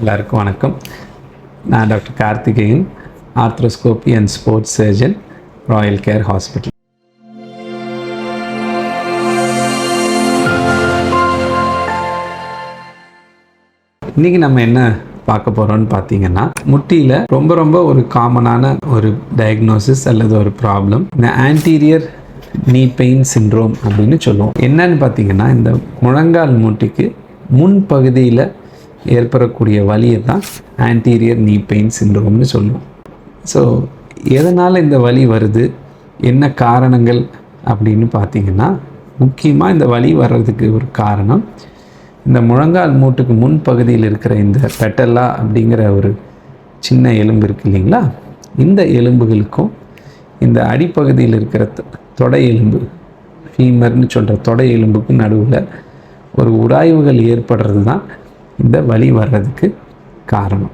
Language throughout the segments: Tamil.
எல்லாருக்கும் வணக்கம். நான் doctor Karthikeyan, arthroscopy and sports surgeon, Royal care hospital. இன்றைக்கி நம்ம என்ன பார்க்க போகிறோம்னு பார்த்தீங்கன்னா, முட்டியில் ரொம்ப ஒரு காமனான ஒரு டயக்னோசிஸ் அல்லது ஒரு ப்ராப்ளம், இந்த ஆன்டீரியர் நீ பெயின் சிண்ட்ரோம் அப்படின்னு சொல்லுவோம். என்னன்னு பார்த்தீங்கன்னா, இந்த முழங்கால் முட்டிக்கு முன்பகுதியில் ஏற்படக்கூடிய வலியை தான் ஆன்டீரியர் நீ பெயின் சிண்ட்ரோம்னு சொல்லுவோம். ஸோ எதனால் இந்த வலி வருது, என்ன காரணங்கள் அப்படின்னு பார்த்தீங்கன்னா, முக்கியமாக இந்த வலி வர்றதுக்கு ஒரு காரணம், இந்த முழங்கால் மூட்டுக்கு முன்பகுதியில் இருக்கிற இந்த பெட்டல்லா அப்படிங்கிற ஒரு சின்ன எலும்பு இருக்குது இல்லைங்களா, இந்த எலும்புகளுக்கும் இந்த அடிப்பகுதியில் இருக்கிற தொடை எலும்பு, ஃபீமர்னு சொல்கிற தொடை எலும்புக்கும் நடுவில் ஒரு உராய்வுகள் ஏற்படுறது தான் இந்த வலி வர்றதுக்கு காரணம்.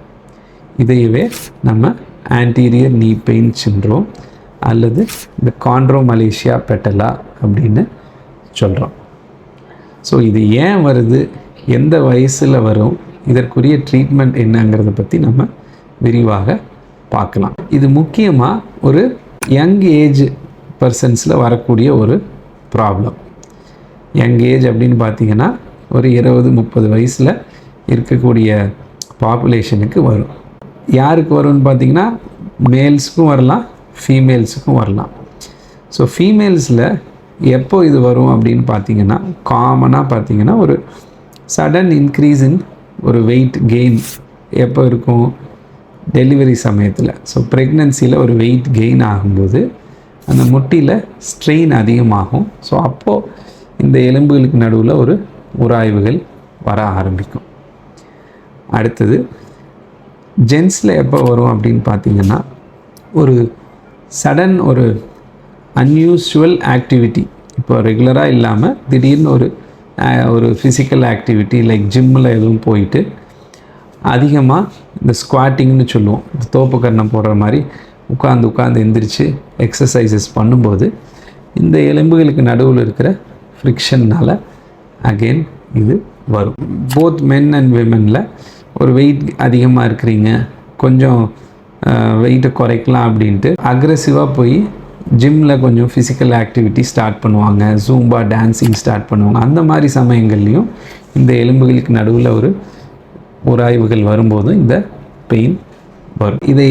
இதையவே நம்ம ஆன்டீரியர் நீ பெயின் சிண்ட்ரோம் அல்லது இந்த காண்ட்ரோமலேசியா பெட்டலா அப்படின்னு சொல்கிறோம். ஸோ இது ஏன் வருது, எந்த வயசில் வரும், இதற்குரிய ட்ரீட்மெண்ட் என்னங்கிறத பற்றி நம்ம விரிவாக பார்க்கலாம். இது முக்கியமாக ஒரு யங் ஏஜ் பர்சன்ஸில் வரக்கூடிய ஒரு ப்ராப்ளம். யங் ஏஜ் அப்படின்னு பார்த்திங்கன்னா ஒரு 20-30 வயசில் இருக்கக்கூடிய பாப்புலேஷனுக்கு வரும். யாருக்கு வரும்னு பார்த்திங்கன்னா, மேல்ஸுக்கும் வரலாம், ஃபீமேல்ஸுக்கும் வரலாம். ஸோ ஃபீமேல்ஸில் எப்போ இது வரும் அப்படின்னு பார்த்திங்கன்னா, காமனாக பார்த்திங்கன்னா ஒரு சடன் இன்க்ரீஸ் இன் ஒரு வெயிட் கெயின் எப்போ இருக்கும், டெலிவரி சமயத்தில். ஸோ ப்ரெக்னன்சியில் ஒரு வெயிட் கெயின் ஆகும்போது அந்த முட்டியில் ஸ்ட்ரெயின் அதிகமாகும். ஸோ அப்போது இந்த எலும்புகளுக்கு நடுவில் ஒரு உராய்வுகள் வர ஆரம்பிக்கும். அடுத்தது ஜென்ஸில் எப்போ வரும் அப்படின்னு பார்த்திங்கன்னா, ஒரு சடன் ஒரு அன்யூஸ்வல் ஆக்டிவிட்டி, இப்போ ரெகுலராக இல்லாமல் திடீர்னு ஒரு ஃபிசிக்கல் ஆக்டிவிட்டி லைக் ஜிம்மில் எதுவும் போயிட்டு அதிகமாக இந்த ஸ்குவாட்டிங்னு சொல்லுவோம், இந்த தோப்பு கரணம் போடுற மாதிரி உட்காந்து எந்திரிச்சு எக்ஸசைசஸ் பண்ணும்போது இந்த எலும்புகளுக்கு நடுவில் இருக்கிற ஃப்ரிக்ஷன்னால் அகெயின் இது வரும். போத் மென் அண்ட் விமெனில் ஒரு வெயிட் அதிகமாக இருக்கிறீங்க, கொஞ்சம் வெயிட்டை குறைக்கலாம் அப்படின்ட்டு அக்ரெசிவாக போய் ஜிம்மில் கொஞ்சம் ஃபிசிக்கல் ஆக்டிவிட்டி ஸ்டார்ட் பண்ணுவாங்க, ஜூம்பா டான்ஸிங் ஸ்டார்ட் பண்ணுவாங்க. அந்த மாதிரி சமயங்கள்லையும் இந்த எலும்புகளுக்கு நடுவில் ஒரு உராய்வுகள் வரும்போதும் இந்த பெயின் வரும். இதை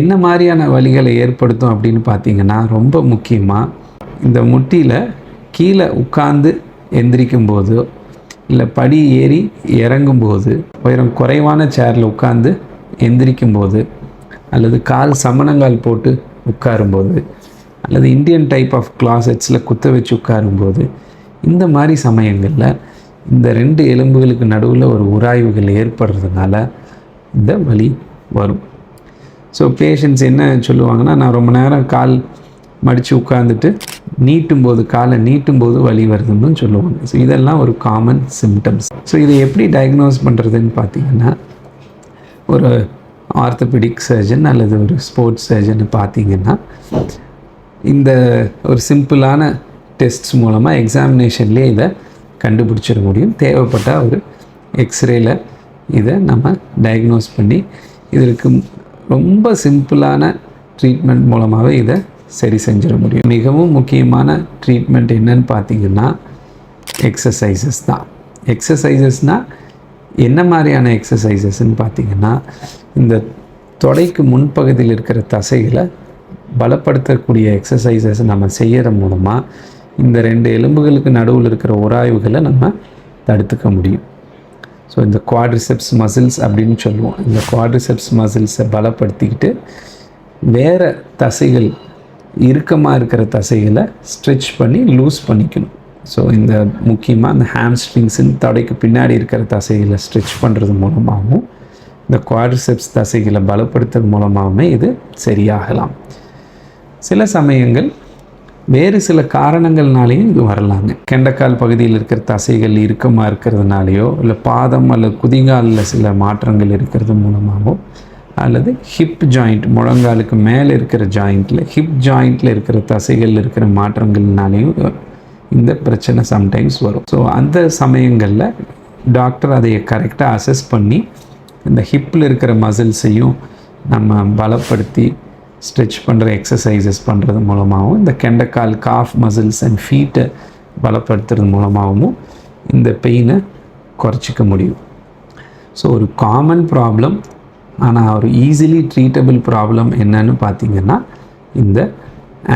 என்ன மாதிரியான வலிகளை ஏற்படுத்தும் அப்படின்னு பார்த்தீங்கன்னா, ரொம்ப முக்கியமாக இந்த முட்டியில் கீழே உட்கார்ந்து எந்திரிக்கும் போது, இல்லை படி ஏறி இறங்கும்போது, உயரம் குறைவான சேரில் உட்காந்து எந்திரிக்கும் போது, அல்லது கால் சமணங்கால் போட்டு உட்காரும்போது, அல்லது இந்தியன் டைப் ஆஃப் கிளாசெட்ஸில் குத்த வச்சு உட்காரும்போது, இந்த மாதிரி சமயங்களில் இந்த 2 எலும்புகளுக்கு நடுவில் ஒரு உராய்வுகள் ஏற்படுறதுனால இந்த வலி வரும். ஸோ பேஷண்ட்ஸ் என்ன சொல்லுவாங்கன்னா, நான் ரொம்ப நேரம் கால் மடித்து உட்காந்துட்டு காலை நீட்டும்போது வலி வருதுன்னு சொல்லுவாங்க. ஸோ இதெல்லாம் ஒரு காமன் சிம்டம்ஸ். ஸோ இதை எப்படி டயக்னோஸ் பண்ணுறதுன்னு பார்த்தீங்கன்னா, ஒரு ஆர்த்தோபெடிக் சர்ஜன் அல்லது ஒரு ஸ்போர்ட்ஸ் சர்ஜன் பார்த்தீங்கன்னா, இந்த ஒரு சிம்பிளான டெஸ்ட்ஸ் மூலமாக எக்ஸாமினேஷன்லேயே இதை கண்டுபிடிச்சிட முடியும். தேவைப்பட்ட ஒரு எக்ஸ்ரேல இதை நம்ம டயக்னோஸ் பண்ணி இதற்கு ரொம்ப சிம்பிளான ட்ரீட்மெண்ட் மூலமாகவே இதை சரி செஞ்சிட முடியும். மிகவும் முக்கியமான ட்ரீட்மெண்ட் என்னன்னு பார்த்தீங்கன்னா, எக்ஸசைசஸ் தான். எக்ஸசைசஸ்னால் என்ன மாதிரியான எக்ஸசைசஸ்ன்னு பார்த்தீங்கன்னா, இந்த தொடைக்கு முன்பகுதியில் இருக்கிற தசைகளை பலப்படுத்தக்கூடிய எக்ஸசைசஸ் நம்ம செய்கிற மூலமாக இந்த 2 எலும்புகளுக்கு நடுவில் இருக்கிற உராய்வுகளை நம்ம தடுத்துக்க முடியும். ஸோ இந்த குவாட்ரிசெப்ஸ் மசில்ஸ் அப்படின்னு சொல்லுவோம். இந்த குவாட்ரிசெப்ஸ் மசில்ஸை பலப்படுத்திக்கிட்டு வேறு தசைகள், இறுக்கமாக இருக்கிற தசைகளை ஸ்ட்ரெச் பண்ணி லூஸ் பண்ணிக்கணும். ஸோ இந்த முக்கியமாக இந்த ஹாம்ஸ்ட்ரிங்ஸின் தொடைக்கு பின்னாடி இருக்கிற தசைகளை ஸ்ட்ரெச் பண்ணுறது மூலமாகவும் இந்த குவாட்ரிசெப்ஸ் தசைகளை பலப்படுத்துறது மூலமாகவுமே இது சரியாகலாம். சில சமயங்கள் வேறு சில காரணங்கள்னாலேயும் இது வரலாங்க. கெண்டைக்கால் பகுதியில் இருக்கிற தசைகள் இறுக்கமாக இருக்கிறதுனாலையோ, இல்லை பாதம் அல்லது குதிகாலில் சில மாற்றங்கள் இருக்கிறது மூலமாகவோ, அல்லது ஹிப் ஜாயிண்ட், முழங்காலுக்கு மேலே இருக்கிற ஜாயிண்ட்டில், ஹிப் ஜாயிண்ட்டில் இருக்கிற தசைகள் இருக்கிற மாற்றங்கள்னாலேயும் இந்த பிரச்சனை சம்டைம்ஸ் வரும். ஸோ அந்த சமயங்களில் டாக்டர் அதை கரெக்டாக அசஸ் பண்ணி இந்த ஹிப்பில் இருக்கிற மசில்ஸையும் நம்ம பலப்படுத்தி ஸ்ட்ரெச் பண்ணுற எக்ஸசைசஸ் பண்ணுறது மூலமாகவும், இந்த கெண்டைக்கால் காஃப் மசில்ஸ் அண்ட் ஃபீட்டை பலப்படுத்துறது மூலமாகவும் இந்த பெயினை குறைச்சிக்க முடியும். ஸோ ஒரு காமன் ப்ராப்ளம், ஆனால் ஒரு ஈஸிலி ட்ரீட்டபிள் ப்ராப்ளம் என்னன்னு பார்த்திங்கன்னா இந்த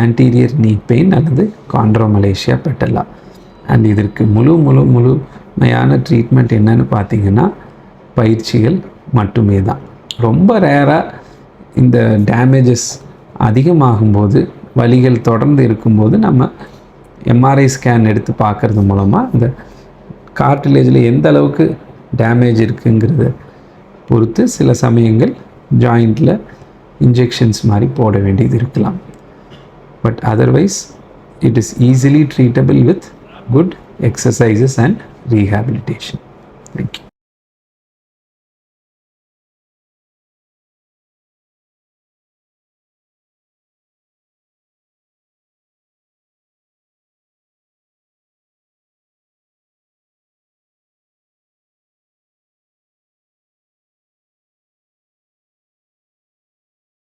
ஆன்டீரியர் நீ பெயின் அல்லது காண்ட்ரோமலேஷியா பெட்டலா. அண்ட் இதற்கு முழுமையான ட்ரீட்மெண்ட் என்னன்னு பார்த்திங்கன்னா பயிற்சிகள் மட்டுமே தான். ரொம்ப ரேராக இந்த டேமேஜஸ் அதிகமாகும்போது, வலிகள் தொடர்ந்து இருக்கும்போது நம்ம எம்ஆர்ஐ ஸ்கேன் எடுத்து பார்க்குறது மூலமாக இந்த கார்டிலேஜில் எந்த அளவுக்கு டேமேஜ் இருக்குங்கிறத பொறுத்து சில சமயங்கள் ஜாயிண்டில் இன்ஜெக்ஷன்ஸ் மாதிரி போட வேண்டியது இருக்கலாம். But otherwise it is easily treatable with good exercises and rehabilitation. Thank you.